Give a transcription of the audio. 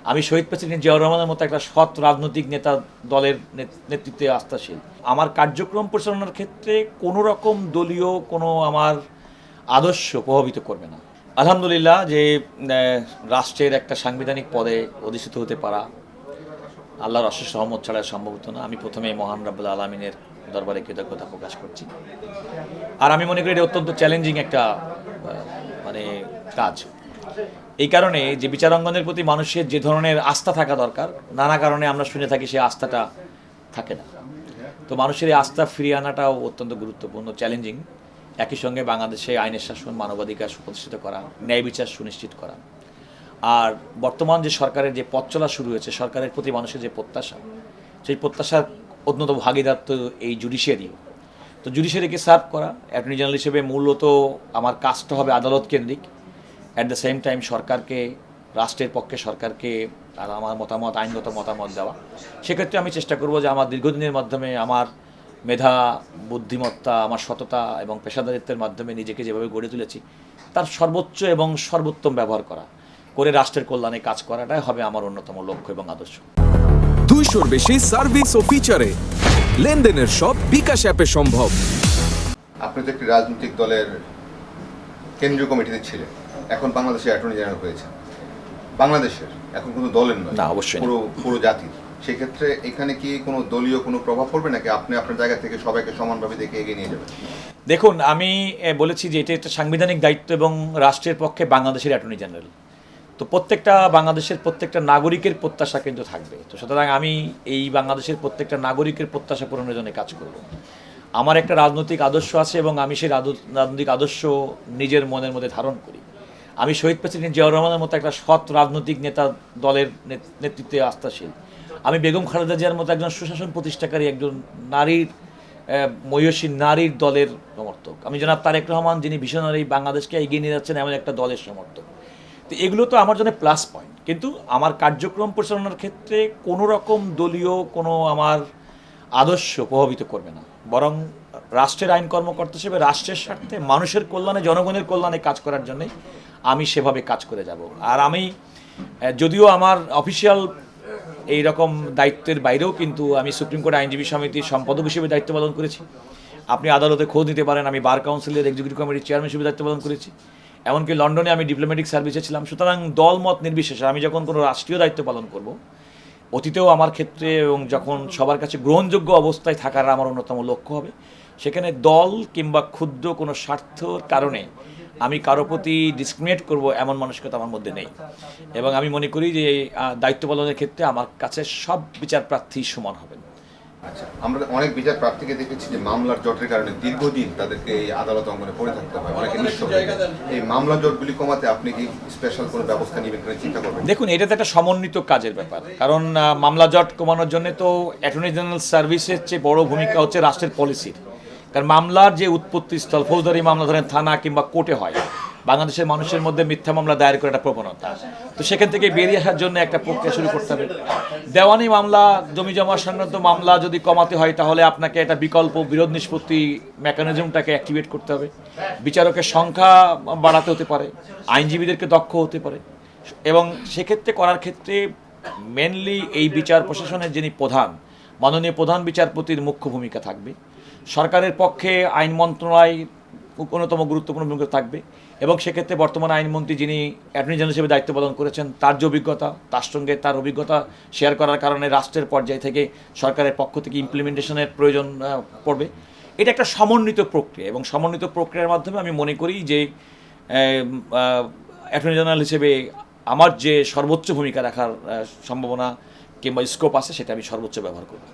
আমি শহীদ প্রেসিডেন্ট জিয়াউর রহমানের মতো একটা সৎ রাজনৈতিক নেতা দলের নেতৃত্বে আস্থাশীল। আমার কার্যক্রম পরিচালনার ক্ষেত্রে কোনো রকম দলীয় কোনো আমার আদর্শ প্রভাবিত করবে না। আলহামদুলিল্লাহ যে রাষ্ট্রের একটা সাংবিধানিক পদে অধিষ্ঠিত হতে পারা আল্লাহর অশেষ রহমত ছাড়া সম্ভব হতো না। আমি প্রথমে মহান রাব্বুল আলামিনের দরবারে কৃতজ্ঞতা প্রকাশ করছি। আর আমি মনে করি এটা অত্যন্ত চ্যালেঞ্জিং একটা মানে কাজ। এই কারণে যে বিচারাঙ্গনের প্রতি মানুষের যে ধরনের আস্থা থাকা দরকার, নানা কারণে আমরা শুনে থাকি সেই আস্থাটা থাকে না। তো মানুষের এই আস্থা ফিরিয়ে আনাটাও অত্যন্ত গুরুত্বপূর্ণ, চ্যালেঞ্জিং। একই সঙ্গে বাংলাদেশে আইনের শাসন, মানবাধিকার সুপ্রতিষ্ঠিত করা, ন্যায় বিচার সুনিশ্চিত করা। আর বর্তমান যে সরকারের যে পথ চলা শুরু হয়েছে, সরকারের প্রতি মানুষের যে প্রত্যাশা, সেই প্রত্যাশার অন্যতম ভাগিদার তো এই জুডিশিয়ারি। তো জুডিশিয়ারিকে সার্ভ করা, অ্যাটর্নি জেনারেল হিসেবে মূলত আমার কাজটা হবে আদালত কেন্দ্রিক। অ্যাট দ্য সেম টাইম সরকারকে, রাষ্ট্রের পক্ষে সরকারকে আর আমার মতামত, আইনগত মতামত দেওয়া। সেক্ষেত্রে আমি চেষ্টা করব যে আমার দীর্ঘদিনের মাধ্যমে আমার মেধা, বুদ্ধিমত্তা, আমার সততা এবং পেশাদারিত্বের মাধ্যমে নিজেকে যেভাবে গড়ে তুলেছি তার সর্বোচ্চ এবং সর্বোত্তম ব্যবহার করা, করে রাষ্ট্রের কল্যাণে কাজ করাটাই হবে আমার অন্যতম লক্ষ্য এবং আদর্শ। 200-র বেশি সার্ভিস ও ফিচারে লেনদেনের সব বিকাশ অ্যাপে সম্ভব। আপনি তো একটি রাজনৈতিক দলের কেন্দ্রীয় কমিটিতে ছিলেন, এখন বাংলাদেশে অ্যাটর্নি জেনারেল হয়েছেন। বাংলাদেশের এখন কোনো দলের নয়, না, অবশ্যই পুরো জাতির। সেক্ষেত্রে এখানে কি কোনো দলীয় কোনো প্রভাব পড়বে নাকি আপনি আপনার জায়গা থেকে সবাইকে সমানভাবে দেখে এগিয়ে নিয়ে যাবেন? দেখুন, আমি বলেছি যে এটা একটা সাংবিধানিক দায়িত্ব এবং রাষ্ট্রের পক্ষে বাংলাদেশের অ্যাটর্নি জেনারেল। তো প্রত্যেকটা বাংলাদেশের প্রত্যেকটা নাগরিকের প্রত্যাশা কিন্তু থাকবে। তো সুতরাং আমি এই বাংলাদেশের প্রত্যেকটা নাগরিকের প্রত্যাশা পূরণের জন্য কাজ করব। আমার একটা রাজনৈতিক আদর্শ আছে এবং আমি সেই রাজনৈতিক আদর্শ নিজের মনের মধ্যে ধারণ করি। আমি শহীদ প্রেসিডেন্ট জিয়াউর রহমানের মতো একটা সৎ রাজনৈতিক নেতা দলের নেতৃত্বে আস্থাশীল। আমি বেগম খালেদা জিয়ার মতো একজন সুশাসন প্রতিষ্ঠাকারী, একজন নারীর মহিষী নারীর দলের সমর্থক। আমি জনাব তারেক রহমান, যিনি ভিশনারি বাংলাদেশকে এগিয়ে নিয়ে যাচ্ছেন, এমন একটা দলের সমর্থক। তো এগুলো তো আমার জন্য প্লাস পয়েন্ট, কিন্তু আমার কার্যক্রম পরিচালনার ক্ষেত্রে কোনো রকম দলীয় কোনো আমার আদর্শ প্রভাবিত করবে না। বরং রাষ্ট্রের আইন কর্মকর্তা হিসেবে রাষ্ট্রের স্বার্থে, মানুষের কল্যাণে, জনগণের কল্যাণে কাজ করার জন্যে আমি সেভাবে কাজ করে যাব। আর আমি যদিও আমার অফিসিয়াল এই রকম দায়িত্বের বাইরেও কিন্তু আমি সুপ্রিম কোর্ট আইনজীবী সমিতির সম্পাদক হিসেবে দায়িত্ব পালন করেছি। আপনি আদালতে খোঁজ নিতে পারেন, আমি বার কাউন্সিলের এক্সিকিউটিভ কমিটির চেয়ারম্যান হিসেবে দায়িত্ব পালন করেছি। এমনকি লন্ডনে আমি ডিপ্লোম্যাটিক সার্ভিসে ছিলাম। সুতরাং দলমত নির্বিশেষে আমি যখন কোনো রাষ্ট্রীয় দায়িত্ব পালন করব, অতীতেও আমার ক্ষেত্রে এবং যখন সবার কাছে গ্রহণযোগ্য অবস্থায় থাকার আমার অন্যতম লক্ষ্য হবে, সেখানে দল কিংবা ক্ষুদ্র কোনো স্বার্থর কারণে আমি কারো প্রতি ডিসক্রিমিনেট করব এমন মানসিকতা আমার মধ্যে নেই। এবং আমি মনে করি যে দায়িত্ব পালনের ক্ষেত্রে আমার কাছে সব বিচার প্রার্থী সমান হবেন। আচ্ছা, আমরা অনেক বিচার প্রার্থীকে দেখেছি যে মামলার জটের কারণে দীর্ঘদিন তাদেরকে এই আদালত অঙ্গনে পড়ে থাকতে হয়, অনেকে নিঃস্ব হয়ে যায়। এই মামলা জটগুলি কমাতে আপনি কি স্পেশাল কোনো ব্যবস্থা নেবেন কিনা চিন্তা করবেন? দেখুন, এটা তো একটা সমন্বিত কাজের ব্যাপার। কারণ মামলা জট কমানোর জন্য তো অ্যাটর্নি জেনারেল সার্ভিসের চেয়ে বড় ভূমিকা হচ্ছে রাষ্ট্রের পলিসির। কারণ মামলার যে উৎপত্তিস্থল, ফৌজদারি মামলা ধরেন থানা কিংবা কোর্টে হয়, বাংলাদেশের মানুষের মধ্যে মিথ্যা মামলা দায়ের করে একটা প্রবণতা। তো সেখান থেকে বেরিয়ে আসার জন্য একটা প্রক্রিয়া শুরু করতে হবে। দেওয়ানি মামলা, জমি জমা সংক্রান্ত মামলা যদি কমাতে হয়, তাহলে আপনাকে একটা বিকল্প বিরোধ নিষ্পত্তি মেকানিজমটাকে অ্যাক্টিভেট করতে হবে। বিচারকের সংখ্যা বাড়াতে হতে পারে, আইনজীবীদেরকে দক্ষ হতে পারে। এবং সেক্ষেত্রে করার ক্ষেত্রে মেনলি এই বিচার প্রশাসনের যিনি প্রধান, মাননীয় প্রধান বিচারপতির মুখ্য ভূমিকা থাকবে। সরকারের পক্ষে আইন মন্ত্রণালয় অন্যতম গুরুত্বপূর্ণ ভূমিকা থাকবে। এবং সেক্ষেত্রে বর্তমান আইনমন্ত্রী যিনি অ্যাটর্নি জেনারেল হিসেবে দায়িত্ব পালন করেছেন, তার যে অভিজ্ঞতা, তার সঙ্গে তার অভিজ্ঞতা শেয়ার করার কারণে রাষ্ট্রের পর্যায় থেকে সরকারের পক্ষ থেকে ইমপ্লিমেন্টেশনের প্রয়োজন পড়বে। এটা একটা সমন্বিত প্রক্রিয়া, এবং সমন্বিত প্রক্রিয়ার মাধ্যমে আমি মনে করি যে অ্যাটর্নি জেনারেল হিসেবে আমার যে সর্বোচ্চ ভূমিকা রাখার সম্ভাবনা কিংবা স্কোপ আছে, সেটা আমি সর্বোচ্চ ব্যবহার করব।